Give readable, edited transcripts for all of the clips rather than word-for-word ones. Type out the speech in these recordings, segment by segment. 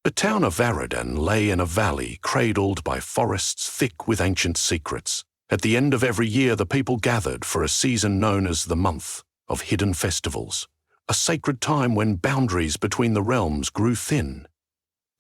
The town of Aradan lay in a valley cradled by forests thick with ancient secrets. At the end of every year, the people gathered for a season known as the Month of Hidden Festivals, a sacred time when boundaries between the realms grew thin.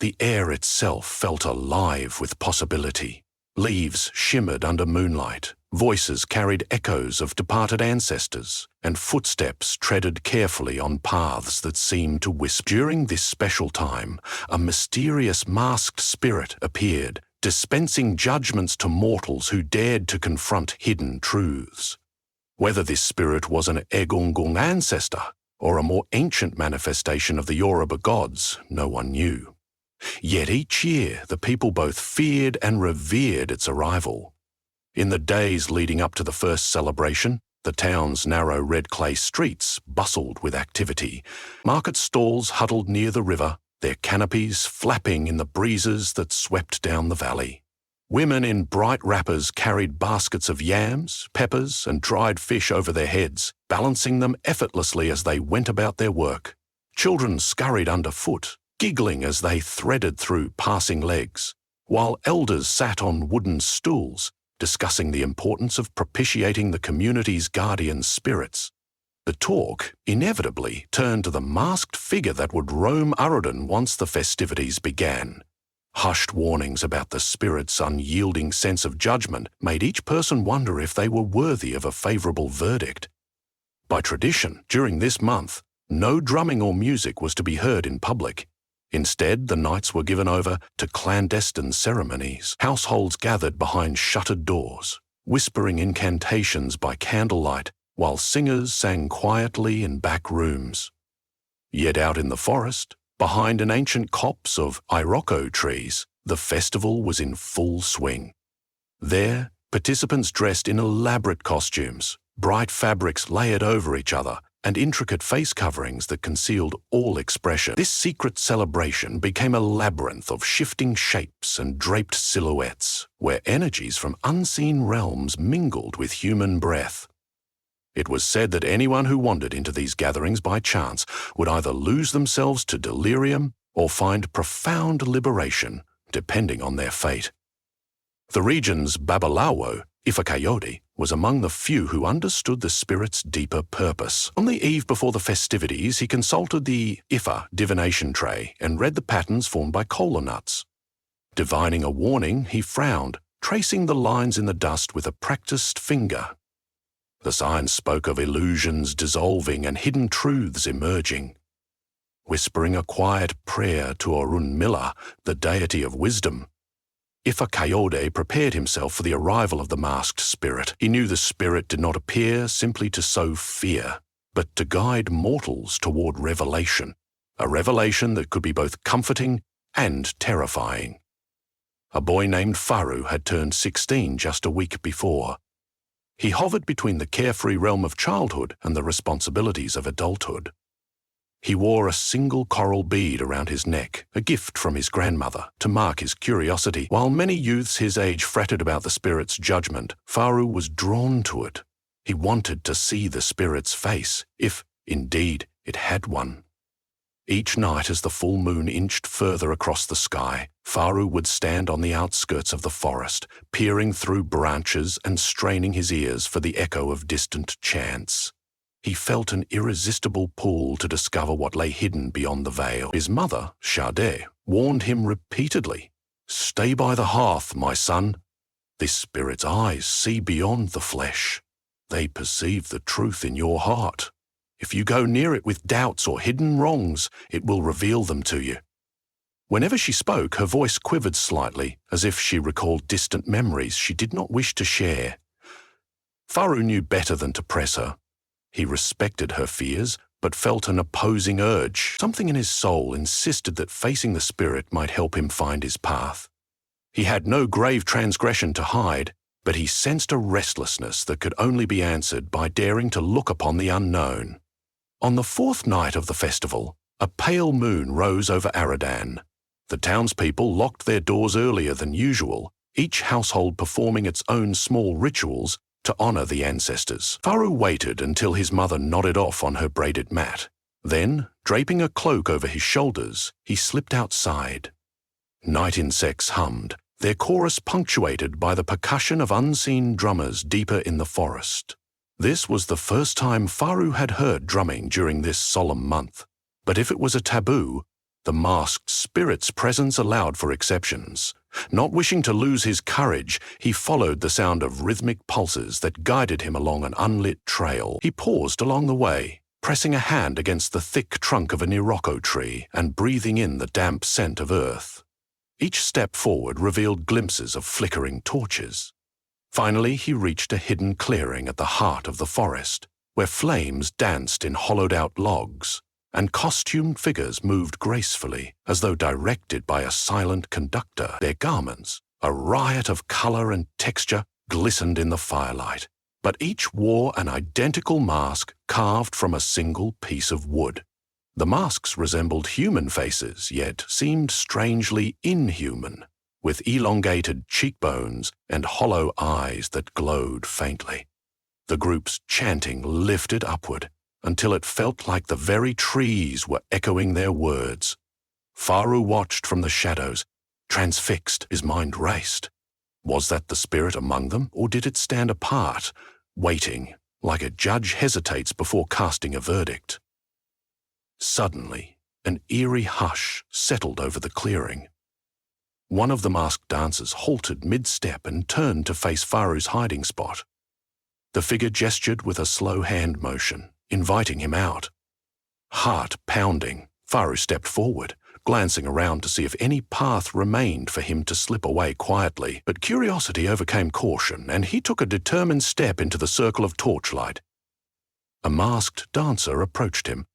The air itself felt alive with possibility. Leaves shimmered under moonlight, voices carried echoes of departed ancestors, and footsteps treaded carefully on paths that seemed to whisper. During this special time, a mysterious masked spirit appeared, dispensing judgments to mortals who dared to confront hidden truths. Whether this spirit was an Egungun ancestor or a more ancient manifestation of the Yoruba gods, no one knew. Yet each year, the people both feared and revered its arrival. In the days leading up to the first celebration, the town's narrow red clay streets bustled with activity. Market stalls huddled near the river, their canopies flapping in the breezes that swept down the valley. Women in bright wrappers carried baskets of yams, peppers, and dried fish over their heads, balancing them effortlessly as they went about their work. Children scurried underfoot, giggling as they threaded through passing legs, while elders sat on wooden stools, discussing the importance of propitiating the community's guardian spirits. The talk inevitably turned to the masked figure that would roam Aradan once the festivities began. Hushed warnings about the spirit's unyielding sense of judgment made each person wonder if they were worthy of a favorable verdict. By tradition, during this month, no drumming or music was to be heard in public. Instead, the nights were given over to clandestine ceremonies. Households gathered behind shuttered doors, whispering incantations by candlelight, while singers sang quietly in back rooms. Yet out in the forest, behind an ancient copse of iroko trees, the festival was in full swing. There, participants dressed in elaborate costumes, bright fabrics layered over each other, and intricate face coverings that concealed all expression. This secret celebration became a labyrinth of shifting shapes and draped silhouettes, where energies from unseen realms mingled with human breath. It was said that anyone who wandered into these gatherings by chance would either lose themselves to delirium or find profound liberation, depending on their fate. The region's Babalawo, Ifakayode, was among the few who understood the spirit's deeper purpose. On the eve before the festivities, he consulted the Ifa divination tray and read the patterns formed by kola nuts. Divining a warning, he frowned, tracing the lines in the dust with a practiced finger. The signs spoke of illusions dissolving and hidden truths emerging. Whispering a quiet prayer to Orunmila, the deity of wisdom, Ifakayode prepared himself for the arrival of the masked spirit. He knew the spirit did not appear simply to sow fear, but to guide mortals toward revelation, a revelation that could be both comforting and terrifying. A boy named Faru had turned 16 just a week before. He hovered between the carefree realm of childhood and the responsibilities of adulthood. He wore a single coral bead around his neck, a gift from his grandmother, to mark his curiosity. While many youths his age fretted about the spirit's judgment, Faru was drawn to it. He wanted to see the spirit's face, if, indeed, it had one. Each night as the full moon inched further across the sky, Faru would stand on the outskirts of the forest, peering through branches and straining his ears for the echo of distant chants. He felt an irresistible pull to discover what lay hidden beyond the veil. His mother, Sade, warned him repeatedly, "Stay by the hearth, my son. This spirit's eyes see beyond the flesh. They perceive the truth in your heart. If you go near it with doubts or hidden wrongs, it will reveal them to you." Whenever she spoke, her voice quivered slightly, as if she recalled distant memories she did not wish to share. Faru knew better than to press her. He respected her fears, but felt an opposing urge. Something in his soul insisted that facing the spirit might help him find his path. He had no grave transgression to hide, but he sensed a restlessness that could only be answered by daring to look upon the unknown. On the fourth night of the festival, a pale moon rose over Aradan. The townspeople locked their doors earlier than usual, each household performing its own small rituals to honor the ancestors. Faru waited until his mother nodded off on her braided mat. Then, draping a cloak over his shoulders, he slipped outside. Night insects hummed, their chorus punctuated by the percussion of unseen drummers deeper in the forest. This was the first time Faru had heard drumming during this solemn month. But if it was a taboo, the masked spirit's presence allowed for exceptions. Not wishing to lose his courage, he followed the sound of rhythmic pulses that guided him along an unlit trail. He paused along the way, pressing a hand against the thick trunk of an iroko tree and breathing in the damp scent of earth. Each step forward revealed glimpses of flickering torches. Finally, he reached a hidden clearing at the heart of the forest, where flames danced in hollowed-out logs, and costumed figures moved gracefully, as though directed by a silent conductor. Their garments, a riot of color and texture, glistened in the firelight, but each wore an identical mask carved from a single piece of wood. The masks resembled human faces, yet seemed strangely inhuman, with elongated cheekbones and hollow eyes that glowed faintly. The group's chanting lifted upward until it felt like the very trees were echoing their words. Faru watched from the shadows, transfixed. His mind raced. Was that the spirit among them, or did it stand apart, waiting, like a judge hesitates before casting a verdict? Suddenly, an eerie hush settled over the clearing. One of the masked dancers halted mid-step and turned to face Faru's hiding spot. The figure gestured with a slow hand motion, inviting him out. Heart pounding, Faru stepped forward, glancing around to see if any path remained for him to slip away quietly. But curiosity overcame caution, and he took a determined step into the circle of torchlight. A masked dancer approached him.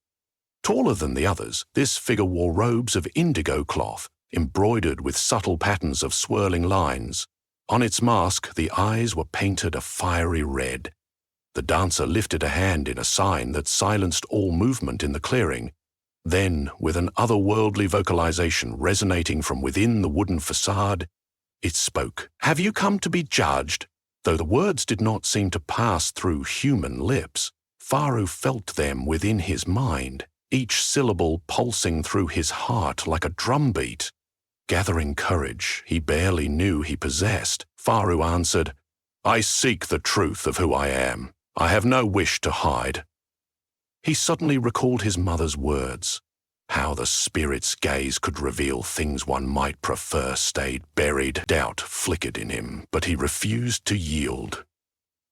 Taller than the others, this figure wore robes of indigo cloth, embroidered with subtle patterns of swirling lines. On its mask, the eyes were painted a fiery red. The dancer lifted a hand in a sign that silenced all movement in the clearing. Then, with an otherworldly vocalization resonating from within the wooden facade, it spoke. "Have you come to be judged?" Though the words did not seem to pass through human lips, Faru felt them within his mind, each syllable pulsing through his heart like a drumbeat. Gathering courage he barely knew he possessed, Faru answered, "I seek the truth of who I am. I have no wish to hide." He suddenly recalled his mother's words. How the spirit's gaze could reveal things one might prefer stayed buried. Doubt flickered in him, but he refused to yield.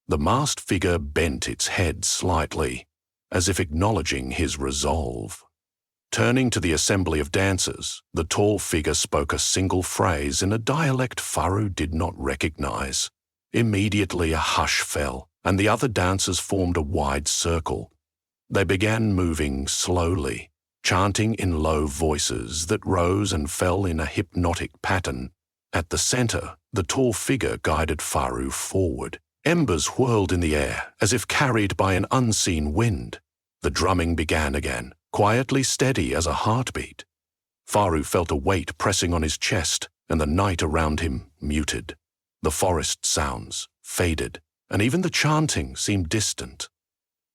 The masked figure bent its head slightly, as if acknowledging his resolve. Turning to the assembly of dancers, the tall figure spoke a single phrase in a dialect Faru did not recognize. Immediately a hush fell, and the other dancers formed a wide circle. They began moving slowly, chanting in low voices that rose and fell in a hypnotic pattern. At the center, the tall figure guided Faru forward. Embers whirled in the air, as if carried by an unseen wind. The drumming began again, quietly steady as a heartbeat. Faru felt a weight pressing on his chest, and the night around him muted. The forest sounds faded, and even the chanting seemed distant.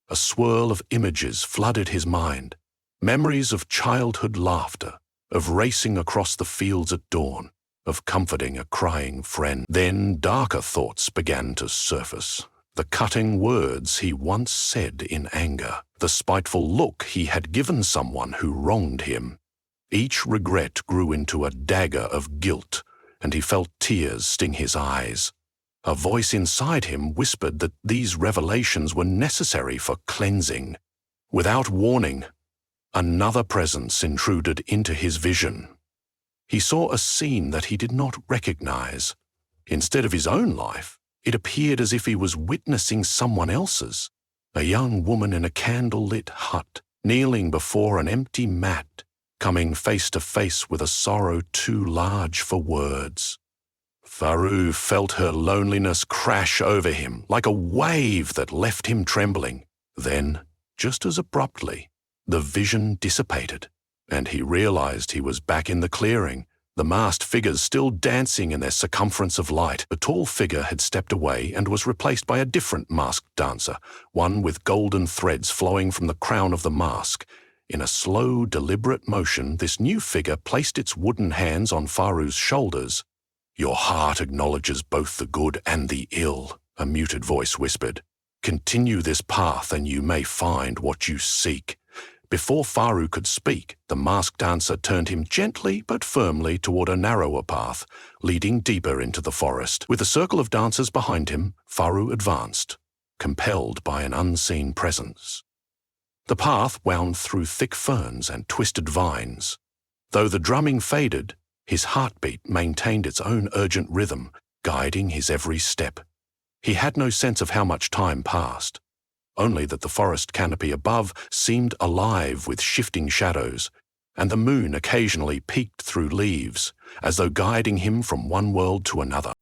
A swirl of images flooded his mind, memories of childhood laughter, of racing across the fields at dawn, of comforting a crying friend. Then darker thoughts began to surface. The cutting words he once said in anger, the spiteful look he had given someone who wronged him. Each regret grew into a dagger of guilt, and he felt tears sting his eyes. A voice inside him whispered that these revelations were necessary for cleansing. Without warning, another presence intruded into his vision. He saw a scene that he did not recognize. Instead of his own life, it appeared as if he was witnessing someone else's. A young woman in a candle-lit hut, kneeling before an empty mat, coming face to face with a sorrow too large for words. Faru felt her loneliness crash over him like a wave that left him trembling. Then, just as abruptly, the vision dissipated, and he realized he was back in the clearing, the masked figures still dancing in their circumference of light. The tall figure had stepped away and was replaced by a different masked dancer, one with golden threads flowing from the crown of the mask. In a slow, deliberate motion, this new figure placed its wooden hands on Faru's shoulders. "Your heart acknowledges both the good and the ill," a muted voice whispered. "Continue this path and you may find what you seek." Before Faru could speak, the masked dancer turned him gently but firmly toward a narrower path, leading deeper into the forest. With a circle of dancers behind him, Faru advanced, compelled by an unseen presence. The path wound through thick ferns and twisted vines. Though the drumming faded, his heartbeat maintained its own urgent rhythm, guiding his every step. He had no sense of how much time passed, only that the forest canopy above seemed alive with shifting shadows, and the moon occasionally peeked through leaves, as though guiding him from one world to another.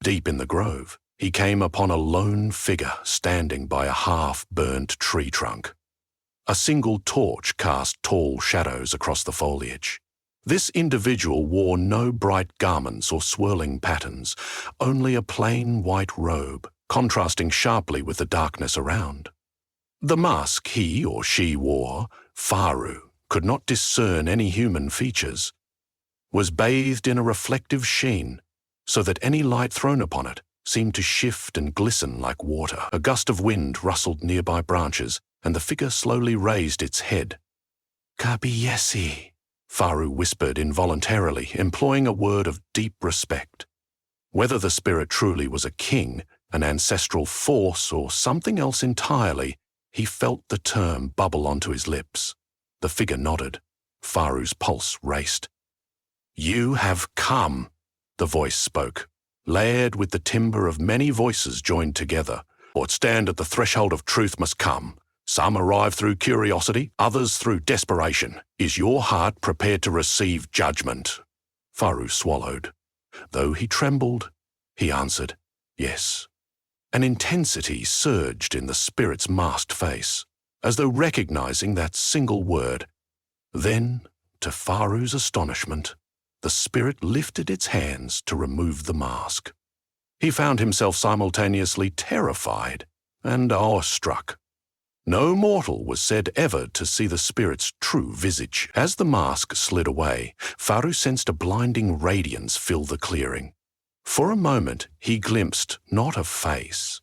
Deep in the grove, he came upon a lone figure standing by a half-burned tree trunk. A single torch cast tall shadows across the foliage. This individual wore no bright garments or swirling patterns, only a plain white robe, contrasting sharply with the darkness around. The mask he or she wore, Faru could not discern any human features, was bathed in a reflective sheen, so that any light thrown upon it seemed to shift and glisten like water. A gust of wind rustled nearby branches, and the figure slowly raised its head. "Kabiyesi," Faru whispered involuntarily, employing a word of deep respect. Whether the spirit truly was a king, an ancestral force, or something else entirely, he felt the term bubble onto his lips. The figure nodded. Faru's pulse raced. "You have come," the voice spoke, layered with the timbre of many voices joined together. "What stand at the threshold of truth must come. Some arrive through curiosity, others through desperation. Is your heart prepared to receive judgment?" Faru swallowed. Though he trembled, he answered, "Yes." An intensity surged in the spirit's masked face, as though recognizing that single word. Then, to Faru's astonishment, the spirit lifted its hands to remove the mask. He found himself simultaneously terrified and awestruck. No mortal was said ever to see the spirit's true visage. As the mask slid away, Faru sensed a blinding radiance fill the clearing. For a moment, he glimpsed not a face,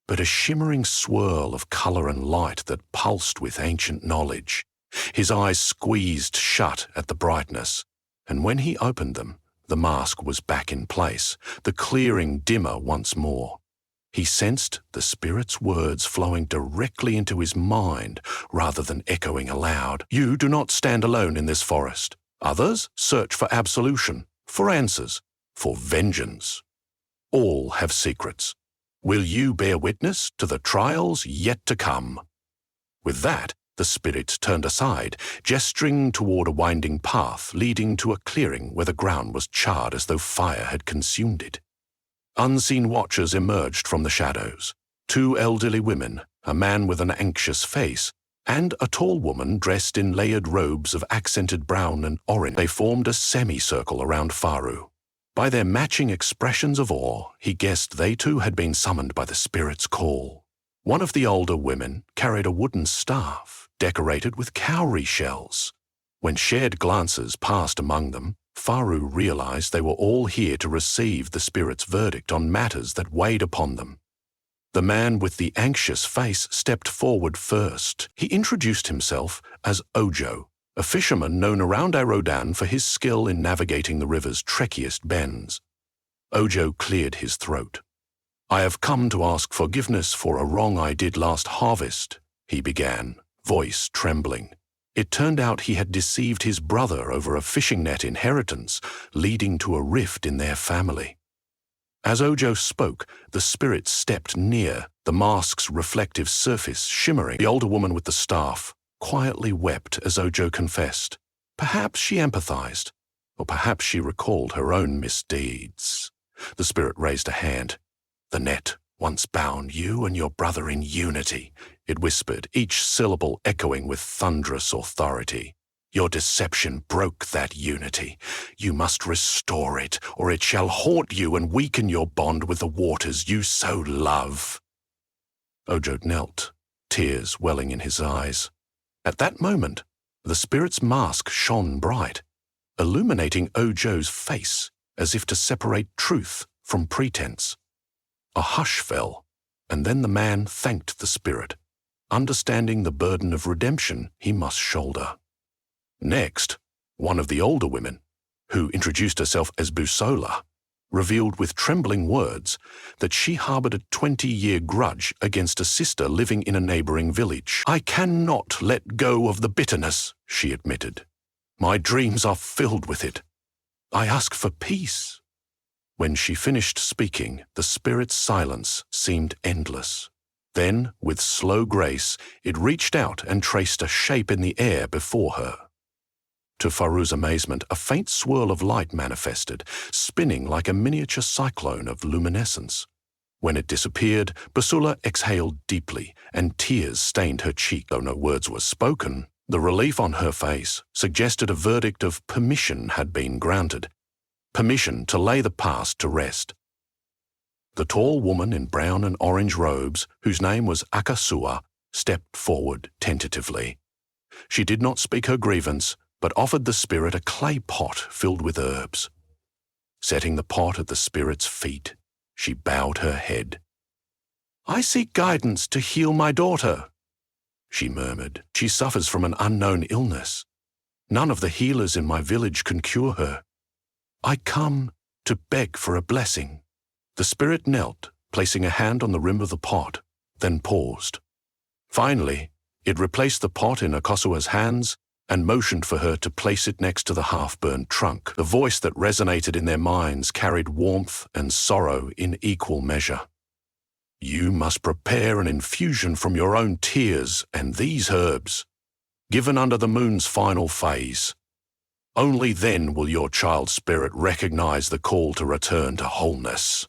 but a shimmering swirl of color and light that pulsed with ancient knowledge. His eyes squeezed shut at the brightness, and when he opened them, the mask was back in place, the clearing dimmer once more. He sensed the spirit's words flowing directly into his mind rather than echoing aloud. "You do not stand alone in this forest. Others search for absolution, for answers, for vengeance. All have secrets. Will you bear witness to the trials yet to come?" With that, the spirit turned aside, gesturing toward a winding path leading to a clearing where the ground was charred as though fire had consumed it. Unseen watchers emerged from the shadows. 2 elderly women, a man with an anxious face, and a tall woman dressed in layered robes of accented brown and orange. They formed a semicircle around Faru. By their matching expressions of awe, he guessed they too had been summoned by the spirit's call. One of the older women carried a wooden staff decorated with cowrie shells. When shared glances passed among them, Faru realized they were all here to receive the spirit's verdict on matters that weighed upon them. The man with the anxious face stepped forward first. He introduced himself as Ojo, a fisherman known around Arodan for his skill in navigating the river's trekkiest bends. Ojo cleared his throat. "I have come to ask forgiveness for a wrong I did last harvest," he began, voice trembling. It turned out he had deceived his brother over a fishing net inheritance, leading to a rift in their family. As Ojo spoke, the spirit stepped near, the mask's reflective surface shimmering. The older woman with the staff quietly wept as Ojo confessed. Perhaps she empathized, or perhaps she recalled her own misdeeds. The spirit raised a hand. "The net once bound you and your brother in unity," it whispered, each syllable echoing with thunderous authority. "Your deception broke that unity. You must restore it, or it shall haunt you and weaken your bond with the waters you so love." Ojo knelt, tears welling in his eyes. At that moment, the spirit's mask shone bright, illuminating Ojo's face as if to separate truth from pretense. A hush fell, and then the man thanked the spirit, understanding the burden of redemption he must shoulder. Next, one of the older women, who introduced herself as Busola, revealed with trembling words that she harbored a 20-year grudge against a sister living in a neighboring village. "I cannot let go of the bitterness," she admitted. "My dreams are filled with it. I ask for peace." When she finished speaking, the spirit's silence seemed endless. Then, with slow grace, it reached out and traced a shape in the air before her. To Faru's amazement, a faint swirl of light manifested, spinning like a miniature cyclone of luminescence. When it disappeared, Basula exhaled deeply, and tears stained her cheek. Though no words were spoken, the relief on her face suggested a verdict of permission had been granted. Permission to lay the past to rest. The tall woman in brown and orange robes, whose name was Akasua, stepped forward tentatively. She did not speak her grievance, but offered the spirit a clay pot filled with herbs. Setting the pot at the spirit's feet, she bowed her head. "I seek guidance to heal my daughter," she murmured. "She suffers from an unknown illness. None of the healers in my village can cure her. I come to beg for a blessing." The spirit knelt, placing a hand on the rim of the pot, then paused. Finally, it replaced the pot in Akasua's hands and motioned for her to place it next to the half-burned trunk. The voice that resonated in their minds carried warmth and sorrow in equal measure. "You must prepare an infusion from your own tears and these herbs, given under the moon's final phase. Only then will your child's spirit recognize the call to return to wholeness."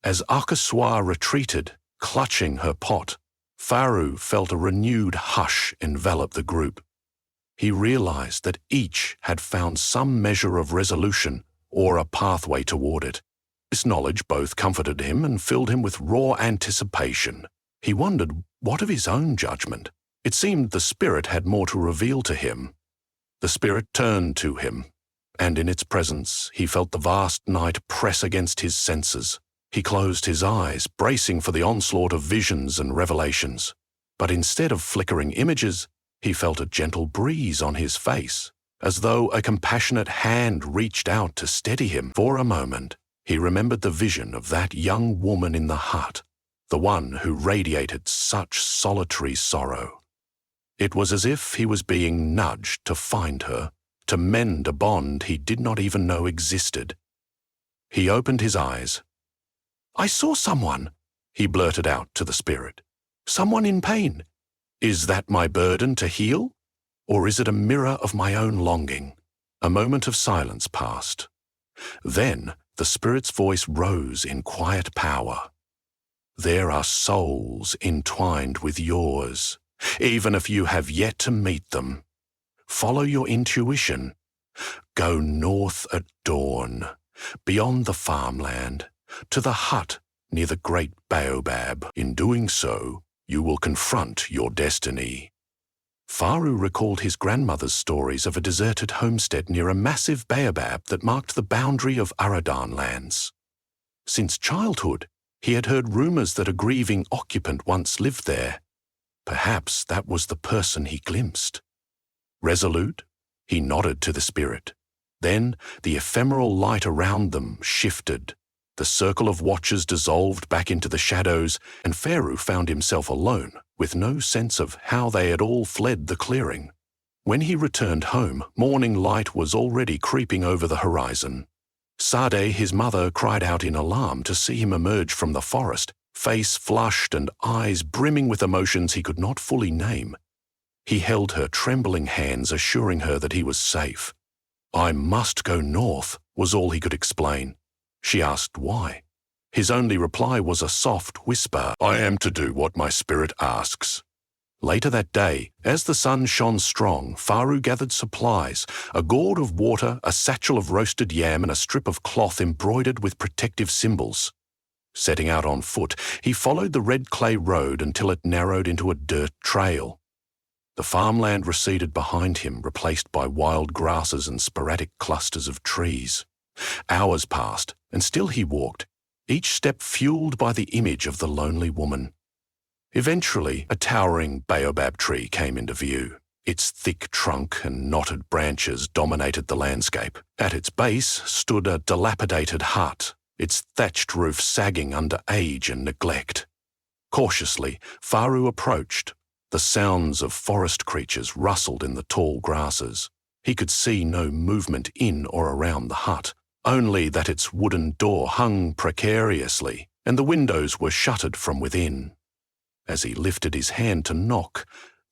As Akasua retreated, clutching her pot, Faru felt a renewed hush envelop the group. He realized that each had found some measure of resolution or a pathway toward it. This knowledge both comforted him and filled him with raw anticipation. He wondered, what of his own judgment? It seemed the spirit had more to reveal to him. The spirit turned to him, and in its presence he felt the vast night press against his senses. He closed his eyes, bracing for the onslaught of visions and revelations. But instead of flickering images, he felt a gentle breeze on his face, as though a compassionate hand reached out to steady him. For a moment, he remembered the vision of that young woman in the hut, the one who radiated such solitary sorrow. It was as if he was being nudged to find her, to mend a bond he did not even know existed. He opened his eyes. "I saw someone," he blurted out to the spirit. "Someone in pain. Is that my burden to heal? Or is it a mirror of my own longing?" A moment of silence passed. Then the spirit's voice rose in quiet power. "There are souls entwined with yours, even if you have yet to meet them. Follow your intuition. Go north at dawn, beyond the farmland, to the hut near the great baobab. In doing so, you will confront your destiny." Faru recalled his grandmother's stories of a deserted homestead near a massive baobab that marked the boundary of Aradan lands. Since childhood, he had heard rumors that a grieving occupant once lived there. Perhaps that was the person he glimpsed. Resolute, he nodded to the spirit. Then the ephemeral light around them shifted. The circle of watchers dissolved back into the shadows, and Faru found himself alone, with no sense of how they had all fled the clearing. When he returned home, morning light was already creeping over the horizon. Sade, his mother, cried out in alarm to see him emerge from the forest, face flushed and eyes brimming with emotions he could not fully name. He held her trembling hands, assuring her that he was safe. "I must go north," was all he could explain. She asked why. His only reply was a soft whisper, "I am to do what my spirit asks." Later that day, as the sun shone strong, Faru gathered supplies, a gourd of water, a satchel of roasted yam, and a strip of cloth embroidered with protective symbols. Setting out on foot, he followed the red clay road until it narrowed into a dirt trail. The farmland receded behind him, replaced by wild grasses and sporadic clusters of trees. Hours passed, and still he walked, each step fueled by the image of the lonely woman. Eventually, a towering baobab tree came into view. Its thick trunk and knotted branches dominated the landscape. At its base stood a dilapidated hut, its thatched roof sagging under age and neglect. Cautiously, Faru approached. The sounds of forest creatures rustled in the tall grasses. He could see no movement in or around the hut, only that its wooden door hung precariously, and the windows were shuttered from within. As he lifted his hand to knock,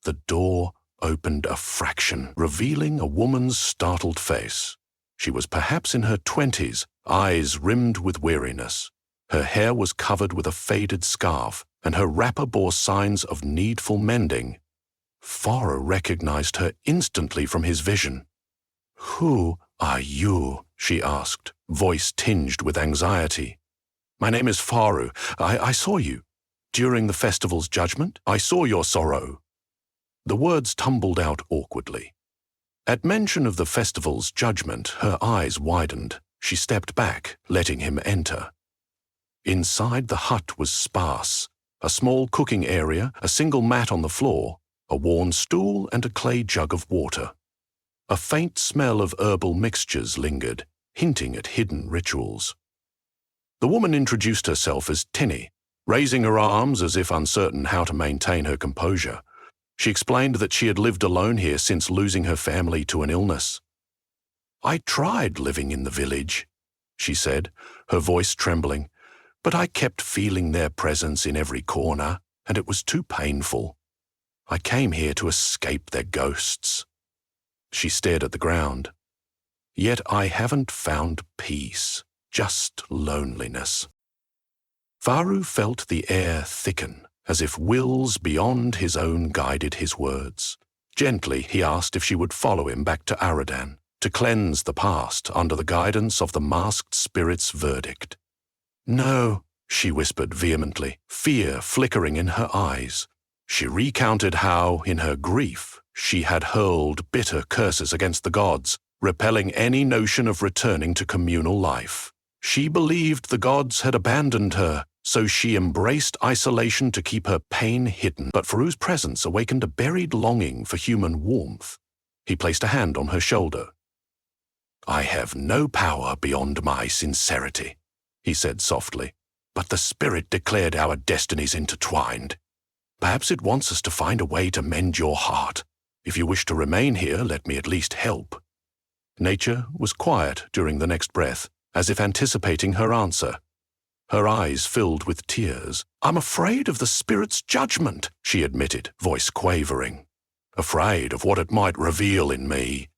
the door opened a fraction, revealing a woman's startled face. She was perhaps in her 20s, eyes rimmed with weariness. Her hair was covered with a faded scarf, and her wrapper bore signs of needful mending. Faru recognized her instantly from his vision. "Who are you?" she asked, voice tinged with anxiety. "My name is Faru. I saw you. During the festival's judgment, I saw your sorrow." The words tumbled out awkwardly. At mention of the festival's judgment, her eyes widened. She stepped back, letting him enter. Inside the hut was sparse. A small cooking area, a single mat on the floor, a worn stool and a clay jug of water. A faint smell of herbal mixtures lingered, hinting at hidden rituals. The woman introduced herself as Tinny, raising her arms as if uncertain how to maintain her composure. She explained that she had lived alone here since losing her family to an illness. "I tried living in the village," she said, her voice trembling, "but I kept feeling their presence in every corner, and it was too painful. I came here to escape their ghosts." She stared at the ground. "Yet I haven't found peace, just loneliness." Faru felt the air thicken, as if wills beyond his own guided his words. Gently, he asked if she would follow him back to Aradan, to cleanse the past under the guidance of the masked spirit's verdict. "No," she whispered vehemently, fear flickering in her eyes. She recounted how, in her grief, she had hurled bitter curses against the gods, repelling any notion of returning to communal life. She believed the gods had abandoned her, so she embraced isolation to keep her pain hidden. But Faru's presence awakened a buried longing for human warmth. He placed a hand on her shoulder. "I have no power beyond my sincerity," he said softly, "but the spirit declared our destinies intertwined. Perhaps it wants us to find a way to mend your heart. If you wish to remain here, let me at least help." Nature was quiet during the next breath, as if anticipating her answer. Her eyes filled with tears. "I'm afraid of the spirit's judgment," she admitted, voice quavering. "Afraid of what it might reveal in me."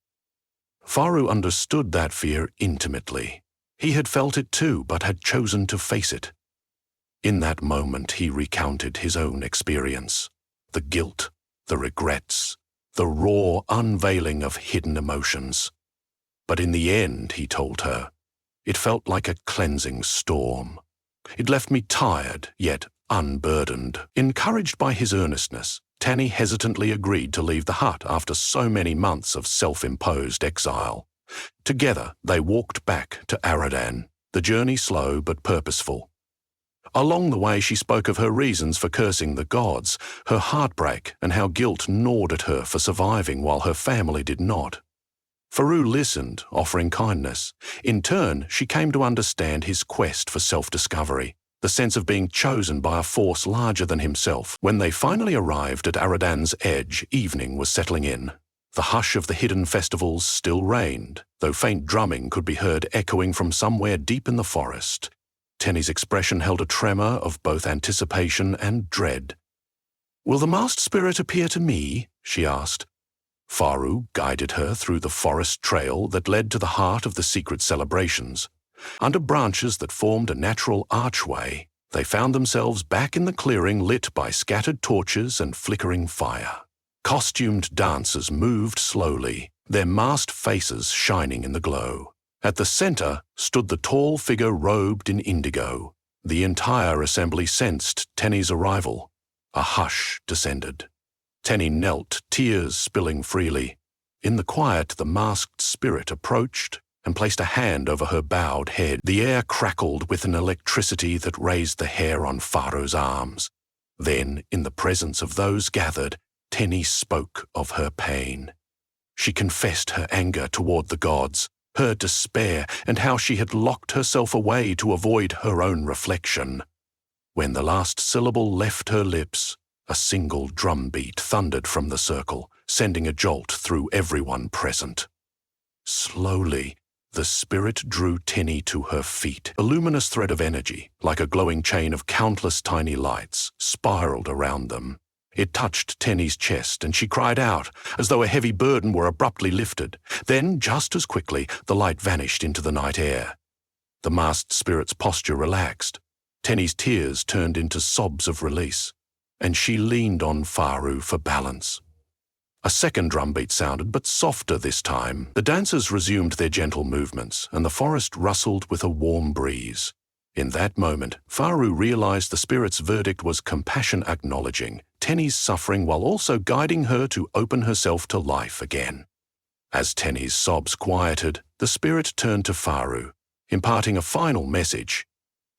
Faru understood that fear intimately. He had felt it too, but had chosen to face it. In that moment, he recounted his own experience. The guilt, the regrets, the raw unveiling of hidden emotions. But in the end, he told her, it felt like a cleansing storm. It left me tired, yet unburdened. Encouraged by his earnestness, Tanny hesitantly agreed to leave the hut after so many months of self-imposed exile. Together, they walked back to Aradan, the journey slow but purposeful. Along the way, she spoke of her reasons for cursing the gods, her heartbreak, and how guilt gnawed at her for surviving while her family did not. Faru listened, offering kindness. In turn, she came to understand his quest for self-discovery, the sense of being chosen by a force larger than himself. When they finally arrived at Aradan's edge, evening was settling in. The hush of the hidden festivals still reigned, though faint drumming could be heard echoing from somewhere deep in the forest. Tenny's expression held a tremor of both anticipation and dread. "Will the masked spirit appear to me?" she asked. Faru guided her through the forest trail that led to the heart of the secret celebrations. Under branches that formed a natural archway, they found themselves back in the clearing lit by scattered torches and flickering fire. Costumed dancers moved slowly, their masked faces shining in the glow. At the center stood the tall figure robed in indigo. The entire assembly sensed Tenny's arrival. A hush descended. Tenny knelt, tears spilling freely. In the quiet, the masked spirit approached and placed a hand over her bowed head. The air crackled with an electricity that raised the hair on Faru's arms. Then, in the presence of those gathered, Tenny spoke of her pain. She confessed her anger toward the gods, her despair, and how she had locked herself away to avoid her own reflection. When the last syllable left her lips, a single drumbeat thundered from the circle, sending a jolt through everyone present. Slowly, the spirit drew Tenny to her feet. A luminous thread of energy, like a glowing chain of countless tiny lights, spiraled around them. It touched Tenny's chest, and she cried out, as though a heavy burden were abruptly lifted. Then, just as quickly, the light vanished into the night air. The masked spirit's posture relaxed. Tenny's tears turned into sobs of release, and she leaned on Faru for balance. A second drumbeat sounded, but softer this time. The dancers resumed their gentle movements, and the forest rustled with a warm breeze. In that moment, Faru realized the spirit's verdict was compassion acknowledging Tenny's suffering while also guiding her to open herself to life again. As Tenny's sobs quieted, the spirit turned to Faru, imparting a final message.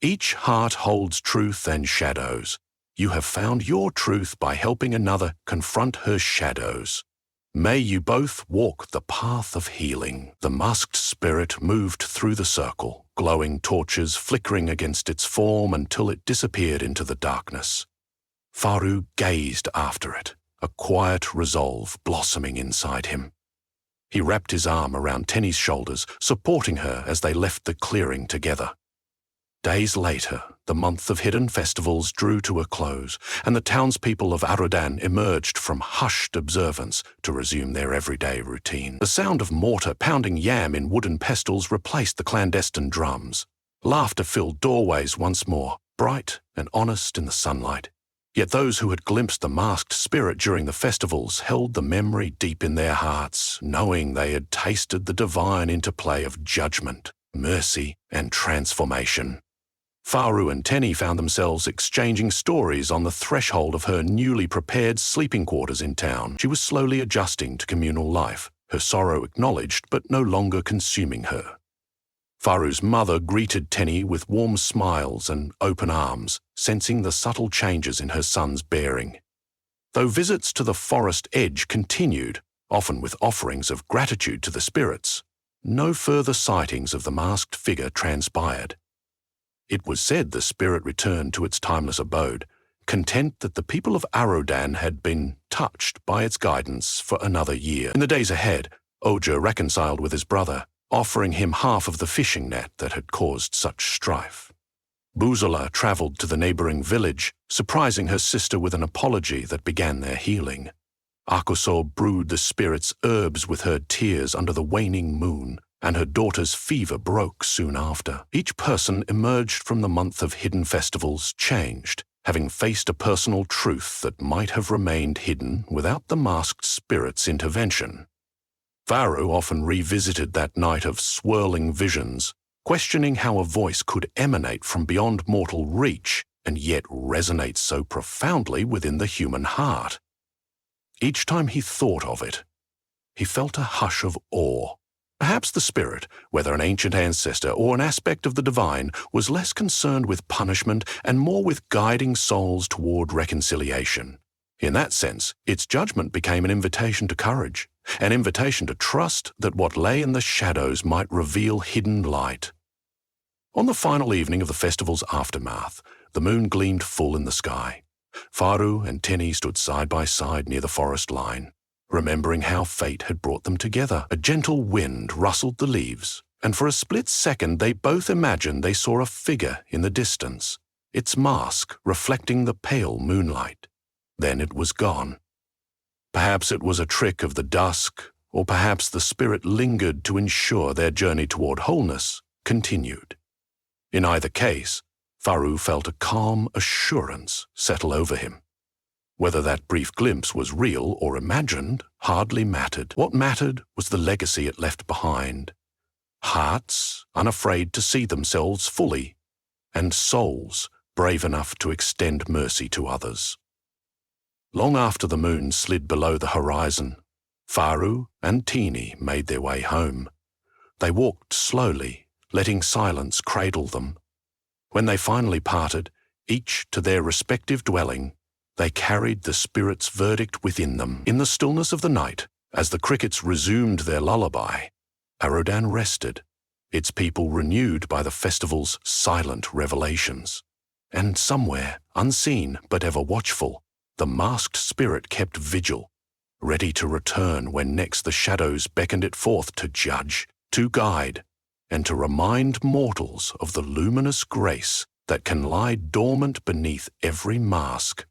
Each heart holds truth and shadows. You have found your truth by helping another confront her shadows. May you both walk the path of healing. The masked spirit moved through the circle, glowing torches flickering against its form until it disappeared into the darkness. Faru gazed after it, a quiet resolve blossoming inside him. He wrapped his arm around Tenny's shoulders, supporting her as they left the clearing together. Days later, the month of hidden festivals drew to a close, and the townspeople of Arodan emerged from hushed observance to resume their everyday routine. The sound of mortar pounding yam in wooden pestles replaced the clandestine drums. Laughter filled doorways once more, bright and honest in the sunlight. Yet those who had glimpsed the masked spirit during the festivals held the memory deep in their hearts, knowing they had tasted the divine interplay of judgment, mercy, and transformation. Faru and Tenny found themselves exchanging stories on the threshold of her newly prepared sleeping quarters in town. She was slowly adjusting to communal life, her sorrow acknowledged but no longer consuming her. Faru's mother greeted Tenny with warm smiles and open arms, sensing the subtle changes in her son's bearing. Though visits to the forest edge continued, often with offerings of gratitude to the spirits, no further sightings of the masked figure transpired. It was said the spirit returned to its timeless abode, content that the people of Arodan had been touched by its guidance for another year. In the days ahead, Oja reconciled with his brother, offering him half of the fishing net that had caused such strife. Buzula traveled to the neighboring village, surprising her sister with an apology that began their healing. Akuso brewed the spirit's herbs with her tears under the waning moon, and her daughter's fever broke soon after. Each person emerged from the month of hidden festivals changed, having faced a personal truth that might have remained hidden without the masked spirit's intervention. Faru often revisited that night of swirling visions, questioning how a voice could emanate from beyond mortal reach and yet resonate so profoundly within the human heart. Each time he thought of it, he felt a hush of awe. Perhaps the spirit, whether an ancient ancestor or an aspect of the divine, was less concerned with punishment and more with guiding souls toward reconciliation. In that sense, its judgment became an invitation to courage, an invitation to trust that what lay in the shadows might reveal hidden light. On the final evening of the festival's aftermath, the moon gleamed full in the sky. Faru and Tenny stood side by side near the forest line, remembering how fate had brought them together. A gentle wind rustled the leaves, and for a split second they both imagined they saw a figure in the distance, its mask reflecting the pale moonlight. Then it was gone. Perhaps it was a trick of the dusk, or perhaps the spirit lingered to ensure their journey toward wholeness continued. In either case, Faru felt a calm assurance settle over him. Whether that brief glimpse was real or imagined hardly mattered. What mattered was the legacy it left behind. Hearts unafraid to see themselves fully, and souls brave enough to extend mercy to others. Long after the moon slid below the horizon, Faru and Teeny made their way home. They walked slowly, letting silence cradle them. When they finally parted, each to their respective dwelling, they carried the spirit's verdict within them. In the stillness of the night, as the crickets resumed their lullaby, Arodan rested, its people renewed by the festival's silent revelations. And somewhere, unseen but ever watchful, the masked spirit kept vigil, ready to return when next the shadows beckoned it forth to judge, to guide, and to remind mortals of the luminous grace that can lie dormant beneath every mask.